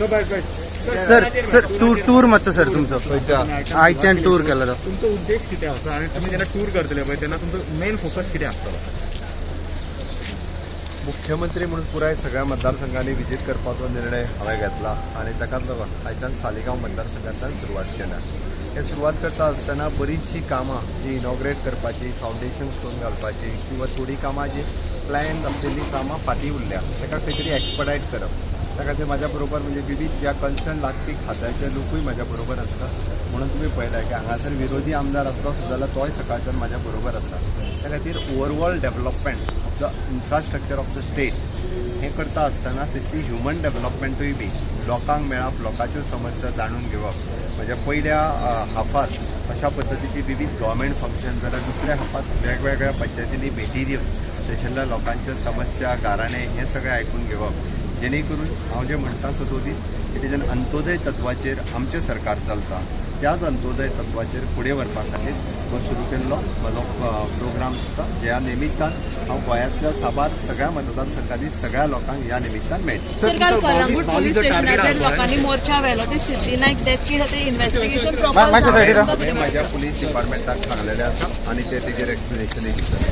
Sir sir tour मातसो sir तुमचो आयच्यान टूर केला तो तुमचो उद्देश कितें आसा आनी तुमी जेन्ना टूर करतले पळय तेन्ना तुमचो मेन फोकस कितें आसतलो? मुख्यमंत्री म्हणून पुराय सगळ्या मतदारसंघांनी विजीट करपाचो निर्णय हांवें घेतला आनी ताकाच लागून आयच्यान सालिगांव मतदारसंघांतल्यान सुरवात केल्या. हे सुरवात करता आसतना बरीचशी कामां जी इनॉग्रेट करपाची, फावंडेशन स्टोन घालपाची किंवा थोडी कामां जी प्लॅन आसलेली कामां फाटीं उरल्या ताका खंय तरी एक्सपडायट करप. त्या खातीर म्हाज्या बरोबर म्हणजे विविध ज्या कन्सर्न लागपी खात्याचे लोकूय म्हाज्या बरोबर आसता. म्हणून तुमी पळयलां की हांगासर विरोधी आमदार आसलो जाल्यार तोय सकाळच्यान म्हाज्या बरोबर आसा. त्या खातीर overall development of the infrastructure of the state हें करता आसतना तितली ह्युमन डेव्हलपमेंटूय बी लोकांक मेळप, लोकांच्यो समस्या जाणून घेवप. म्हणजे पयल्या हाफात अशा पद्दतीची विविध गव्हर्मेंट फंक्शन जाल्यार दुसऱ्या हाफात वेगवेगळ्या पद्दतींनी भेटी दिवन थंयसरल्या लोकांच्यो समस्या, गाराणे हें सगळें आयकून घेवप. जेणे करून हांव जें म्हणटा सदोदीत की तेजेन अंत्योदय तत्वाचेर आमचें सरकार चलता. त्याच अंत्योदय तत्वाचेर फुडें व्हरपा खातीर हो सुरू केल्लो म्हजो प्रोग्राम आसा. ज्या निमित्तान हांव गोंयांतल्या साबार सगळ्या मतदारसंघांनी सगळ्या लोकांक ह्या निमित्तान मेळटा. सरकार कलंगूट पोलीस स्टेशनाचेर लोकांनी मोर्चा व्हेलो ते सिद्धी नायक डेथ केस खातीर इन्व्हेस्टिगेशन प्रोपर म्हाज्या पुलीस डिपार्टमेंटाक सांगलेलें आसा आनी ते तेजेर एक्सप्लेनेशनूय दितले.